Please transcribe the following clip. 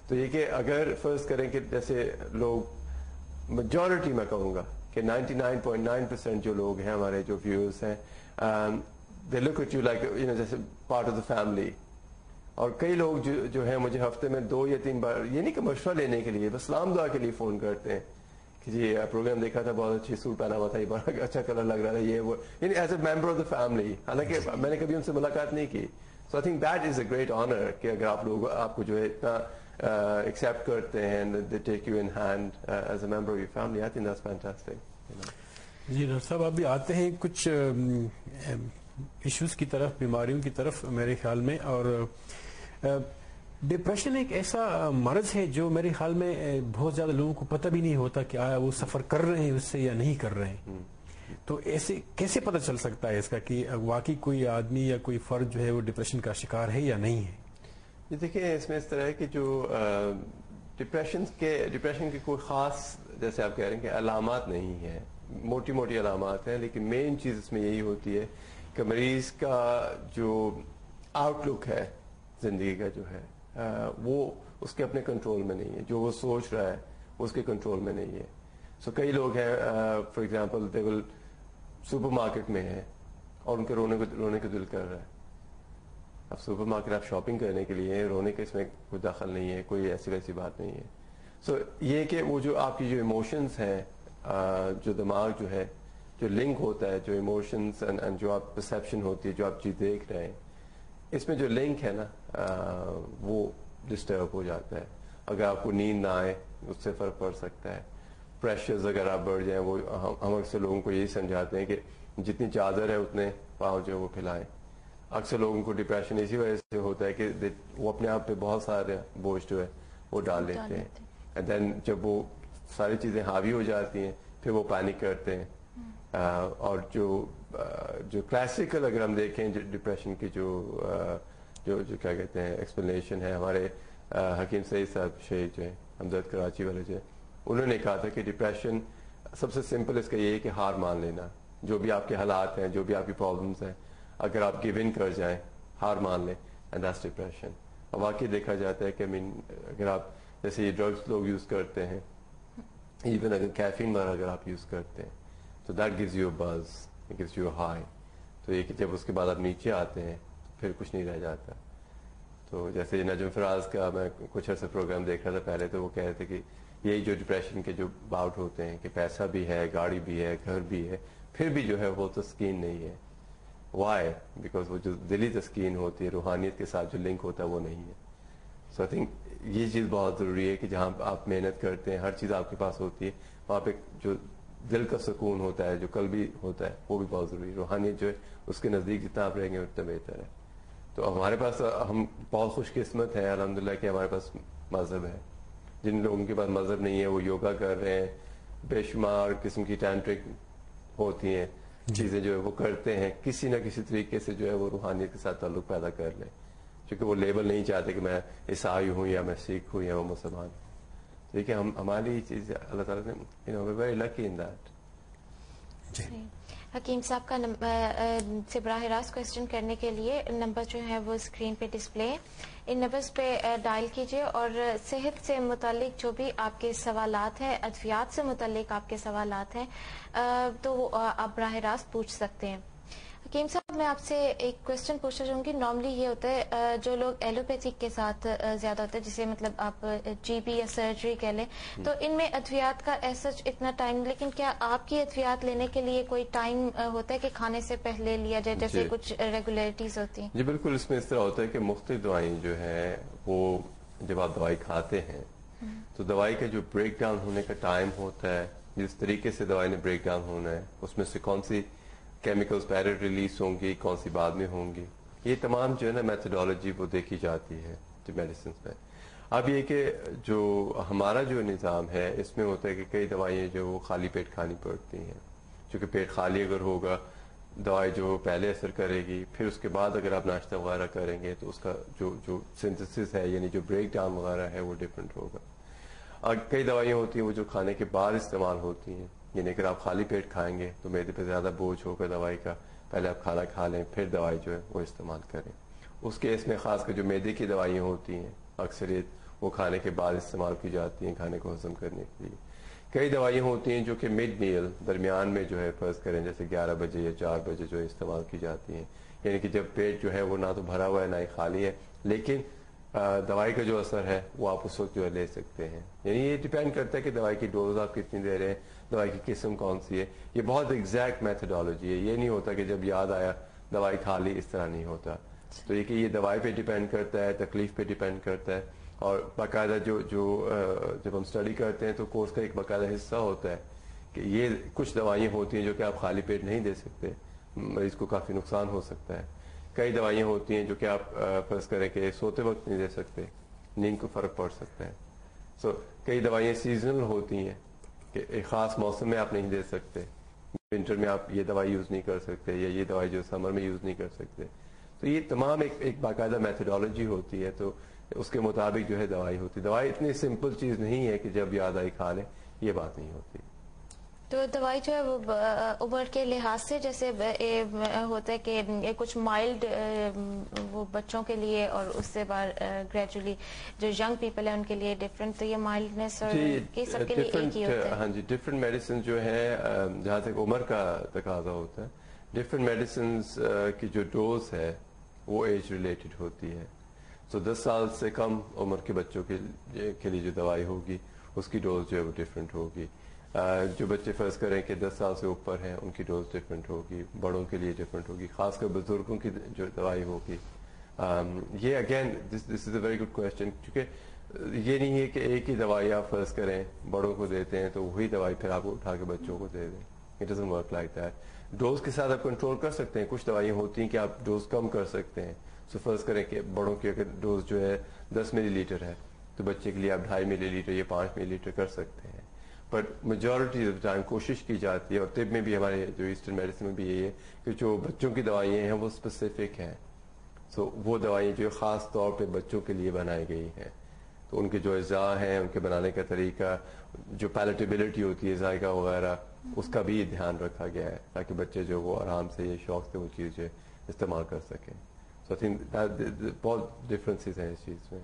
تو یہ کہ اگر فرض کریں کہ جیسے لوگ میجورٹی میں کہوں گا کہ 99.9% جو لوگ ہیں ہمارے جو ویورز ہیں دے لک ایٹ یو لائک جیسے پارٹ آف دا فیملی. اور کئی لوگ جو ہیں مجھے ہفتے میں 2 یا 3 بار یہ نہیں کہ مشورہ لینے کے لیے بس سلام دعا کے لیے فون کرتے ہیں کہ جی پروگرام دیکھا تھا بہت اچھی سوٹ پہنا ہوا تھا یہ بڑا اچھا کلر لگ رہا تھا یہ وہ یعنی as a member of the family. حالانکہ میں نے کبھی ان سے ملاقات نہیں کی. So I think that is a great honour کہ اگر آپ لوگ آپ کو جو ہے اتنا ایکسیپٹ کرتے ہیں they take you in hand as a member of your family. I think that's fantastic. جی ڈاکٹر صاحب ابھی آتے ہیں کچھ ایشوز کی طرف, بیماریوں کی طرف میرے خیال میں. اور ڈپریشن ایک ایسا مرض ہے جو میرے خیال میں بہت زیادہ لوگوں کو پتہ بھی نہیں ہوتا کہ آیا وہ سفر کر رہے ہیں اس سے یا نہیں کر رہے ہیں. تو ایسے کیسے پتہ چل سکتا ہے اس کا کہ واقعی کوئی آدمی یا کوئی فرد جو ہے وہ ڈپریشن کا شکار ہے یا نہیں ہے؟ یہ دیکھیں اس میں اس طرح ہے کہ جو ڈپریشن کے کوئی خاص جیسے آپ کہہ رہے ہیں کہ علامات نہیں ہیں, موٹی موٹی علامات ہیں, لیکن مین چیز اس میں یہی ہوتی ہے کہ مریض کا جو آؤٹ لک ہے زندگی کا جو ہے وہ اس کے اپنے کنٹرول میں نہیں ہے. جو وہ سوچ رہا ہے اس کے کنٹرول میں نہیں ہے. سو کئی لوگ ہیں for example they will super market میں ہیں اور ان کے رونے کو دل کر رہا ہے. اب سپر مارکیٹ آپ شاپنگ کرنے کے لیے رونے کا اس میں کوئی دخل نہیں ہے, کوئی ایسی ویسی بات نہیں ہے. سو یہ کہ وہ جو آپ کی جو ایموشنز ہیں جو دماغ جو ہے جو لنک ہوتا ہے جو ایموشنز اینڈ جو آپ پرسیپشن ہوتی ہے جو آپ چیز دیکھ رہے ہیں اس میں جو لنک ہے نا وہ ڈسٹرب ہو جاتا ہے. اگر آپ کو نیند نہ آئے اس سے فرق پڑ سکتا ہے. پریشرز اگر آپ بڑھ جائیں, وہ ہم اکثر لوگوں کو یہی سمجھاتے ہیں کہ جتنی چادر ہے اتنے پاؤں جو ہے وہ پھیلائیں. اکثر لوگوں کو ڈپریشن اسی وجہ سے ہوتا ہے کہ وہ اپنے آپ پہ بہت سارے بوجھ جو ہے وہ ڈال لیتے ہیں. اینڈ دین جب وہ ساری چیزیں حاوی ہو جاتی ہیں پھر وہ پینک کرتے ہیں. اور جو کلاسیکل اگر ہم دیکھیں ڈپریشن کی جو کیا کہتے ہیں ایکسپلینیشن ہے, ہمارے حکیم سعید صاحب شیخ جو ہیں ہمدرد کراچی والے جو انہوں نے کہا تھا کہ ڈپریشن سب سے سمپل اس کا یہ ہے کہ ہار مان لینا. جو بھی آپ کے حالات ہیں جو بھی آپ کی پرابلمس ہیں اگر آپ گیو ان کر جائیں ہار مان لیں اینڈ دیٹس ڈپریشن. اور واقعی دیکھا جاتا ہے کہ اگر آپ جیسے یہ ڈرگس لوگ یوز کرتے ہیں ایون اگر کیفین وغیرہ اگر آپ یوز کرتے ہیں تو دیٹ گیوز یو اے بز, it gives you a high. تو یہ کہ جب اس کے بعد آپ نیچے آتے ہیں پھر کچھ نہیں رہ جاتا. تو جیسے نجم فراز کا میں کچھ عرصہ پروگرام دیکھ رہا تھا پہلے, تو وہ کہہ رہے تھے کہ یہی جو ڈپریشن کے جو باؤٹ ہوتے ہیں کہ پیسہ بھی ہے, گاڑی بھی ہے, گھر بھی ہے, پھر بھی جو ہے وہ تسکین نہیں ہے. وائی؟ بیکاز وہ جو دلی تسکین ہوتی ہے روحانیت کے ساتھ جو لنک ہوتا ہے وہ نہیں ہے. سو آئی تھنک یہ چیز بہت ضروری ہے کہ جہاں آپ محنت کرتے ہیں ہر چیز آپ کے پاس ہوتی ہے وہاں پہ جو دل کا سکون ہوتا ہے جو قلبی ہوتا ہے وہ بھی بہت ضروری ہے. روحانیت جو ہے اس کے نزدیک جتنا آپ رہیں گے اتنا بہتر ہے. تو ہمارے پاس ہم بہت خوش قسمت ہیں الحمدللہ کہ ہمارے پاس مذہب ہے. جن لوگوں کے پاس مذہب نہیں ہے وہ یوگا کر رہے ہیں, بے شمار قسم کی تانٹرک ہوتی ہیں چیزیں جو ہے وہ کرتے ہیں, کسی نہ کسی طریقے سے جو ہے وہ روحانیت کے ساتھ تعلق پیدا کر لیں, کیونکہ وہ لیبل نہیں چاہتے کہ میں عیسائی ہوں یا میں سکھ ہوں یا میں مسلمان. دیکھیں ہماری یہ چیز اللہ تعالیٰ نے ویری لکی ان دیٹ. حکیم صاحب کا سے براہ راست کوشچن کرنے کے لیے نمبر جو ہے وہ اسکرین پہ ڈسپلے ہے, ان نمبرز پہ ڈائل کیجئے اور صحت سے متعلق جو بھی آپ کے سوالات ہیں, ادویات سے متعلق آپ کے سوالات ہیں تو آپ براہ راست پوچھ سکتے ہیں. حکیم صاحب میں آپ سے ایک کوشچن پوچھنا چاہوں گی. نارملی یہ ہوتا ہے جو لوگ ایلوپیتھک کے ساتھ زیادہ ہوتے ہیں جسے مطلب آپ جی بی یا سرجری کہہ لیں, تو ان میں ادویات کا ایسا اتنا ٹائم, لیکن کیا آپ کی ادویات لینے کے لیے کوئی ٹائم ہوتا ہے کہ کھانے سے پہلے لیا جائے جیسے کچھ ریگولیرٹیز ہوتی ہیں؟ جی بالکل, اس میں اس طرح ہوتا ہے کہ مختلف دوائیں جو ہے وہ جب آپ دوائی کھاتے ہیں تو دوائی کا جو بریک ڈاؤن ہونے کا ٹائم ہوتا ہے, جس طریقے سے دوائی نے بریک ڈاؤن ہونا ہے, اس میں سے کون سی کیمیکلز پہلے ریلیز ہوں گی, کون سی بعد میں ہوں گی, یہ تمام جو ہے نا میتھڈالوجی وہ دیکھی جاتی ہے جو میڈیسنس میں. اب یہ کہ جو ہمارا جو نظام ہے اس میں ہوتا ہے کہ کئی دوائیں جو وہ خالی پیٹ کھانی پڑتی ہیں, چونکہ پیٹ خالی اگر ہوگا دوائی جو پہلے اثر کرے گی, پھر اس کے بعد اگر آپ ناشتہ وغیرہ کریں گے تو اس کا جو سنتھسس ہے یعنی جو بریک ڈاؤن وغیرہ ہے وہ ڈفرینٹ ہوگا. اور کئی دوائیاں ہوتی ہیں وہ جو کھانے کے بعد استعمال ہوتی ہیں, یعنی اگر آپ خالی پیٹ کھائیں گے تو معدے پہ زیادہ بوجھ ہوگا دوائی کا, پہلے آپ کھانا کھا لیں پھر دوائی جو ہے وہ استعمال کریں. اس کیس میں خاص کر جو معدے کی دوائیاں ہوتی ہیں اکثریت وہ کھانے کے بعد استعمال کی جاتی ہیں کھانے کو ہضم کرنے کے لیے. کئی دوائیاں ہوتی ہیں جو کہ مڈ میل درمیان میں جو ہے فرض کریں جیسے 11 بجے یا 4 بجے جو ہے استعمال کی جاتی ہیں, یعنی کہ جب پیٹ جو ہے وہ نہ تو بھرا ہوا ہے نہ ہی خالی ہے, لیکن دوائی کا جو اثر ہے وہ آپ اس وقت جو ہے لے سکتے ہیں. یعنی یہ ڈیپینڈ کرتا ہے کہ دوائی کی ڈوز آپ کتنی دے رہے ہیں, دوائی کی قسم کون سی ہے. یہ بہت ایگزیکٹ میتھڈالوجی ہے, یہ نہیں ہوتا کہ جب یاد آیا دوائی کھا لی, اس طرح نہیں ہوتا. تو یہ کہ یہ دوائی پہ ڈیپینڈ کرتا ہے, تکلیف پہ ڈیپینڈ کرتا ہے, اور باقاعدہ جو جب ہم اسٹڈی کرتے ہیں تو کورس کا ایک باقاعدہ حصہ ہوتا ہے کہ یہ کچھ دوائیاں ہوتی ہیں جو کہ آپ خالی پیٹ نہیں دے سکتے, مریض کو کافی نقصان ہو سکتا ہے. کئی دوائیاں ہوتی ہیں جو کہ آپ فرض کریں کہ سوتے وقت نہیں دے سکتے, نیند کو فرق پڑ سکتا ہے. کئی دوائیاں سیزنل ہوتی ہیں کہ ایک خاص موسم میں آپ نہیں دے سکتے, ونٹر میں آپ یہ دوائی یوز نہیں کر سکتے, یا یہ دوائی جو سمر میں یوز نہیں کر سکتے. تو یہ تمام ایک باقاعدہ میتھڈالوجی ہوتی ہے, تو اس کے مطابق جو ہے دوائی ہوتی ہے. دوائی اتنی سمپل چیز نہیں ہے کہ جب یاد آئی کھا لیں, یہ بات نہیں ہوتی. تو دوائی جو ہے وہ عمر کے لحاظ سے جیسے ہوتا ہے کہ کچھ مائلڈ وہ بچوں کے لیے اور اس سے بعد گریجولی جو ینگ پیپل ہیں ان کے لیے ڈفرینٹ, تو یہ مائلڈنیس اور یہ سب کے لیے ایک ہی ہوتا ہے. ہاں جی, ڈفرینٹ میڈیسن جو ہے جہاں تک عمر کا تقاضا ہوتا ہے, ڈفرینٹ میڈیسنز کی جو ڈوز ہے وہ ایج ریلیٹڈ ہوتی ہے. 10 سال سے کم عمر کے بچوں کے لیے جو دوائی ہوگی اس کی ڈوز جو ہے وہ ڈفرینٹ ہوگی. جو بچے فرض کریں کہ 10 سال سے اوپر ہیں ان کی ڈوز ڈفرینٹ ہوگی, بڑوں کے لیے ڈفرینٹ ہوگی, خاص کر بزرگوں کی جو دوائی ہوگی. یہ again this is a very good question, کیونکہ یہ نہیں ہے کہ ایک ہی دوائی آپ فرض کریں بڑوں کو دیتے ہیں تو وہی دوائی پھر آپ اٹھا کے بچوں کو دے دیں. It doesn't work like that. Dose کے ساتھ آپ کنٹرول کر سکتے ہیں. کچھ دوائیاں ہوتی ہیں کہ آپ ڈوز کم کر سکتے ہیں. فرض کریں کہ بڑوں کی اگر ڈوز جو ہے 10 ملی لیٹر ہے تو بچے کے لیے آپ 2.5 ملی لیٹر یا 5 ملی لیٹر کر سکتے ہیں. بٹ میجورٹی آف ٹائم کوشش کی جاتی ہے, اور طب میں بھی ہمارے جو ایسٹرن میڈیسن میں بھی یہی ہے کہ جو بچوں کی دوائیاں ہیں وہ اسپیسیفک ہیں. وہ دوائیاں جو خاص طور پہ بچوں کے لیے بنائی گئی ہیں, تو ان کے جو اجزاء ہیں, ان کے بنانے کا طریقہ, جو پیلیٹیبلٹی ہوتی ہے ذائقہ وغیرہ, اس کا بھی دھیان رکھا گیا ہے تاکہ بچے جو وہ آرام سے یہ شوق سے وہ چیز استعمال کر سکیں. So I think that بہت ڈفرینسز ہیں اس چیز میں.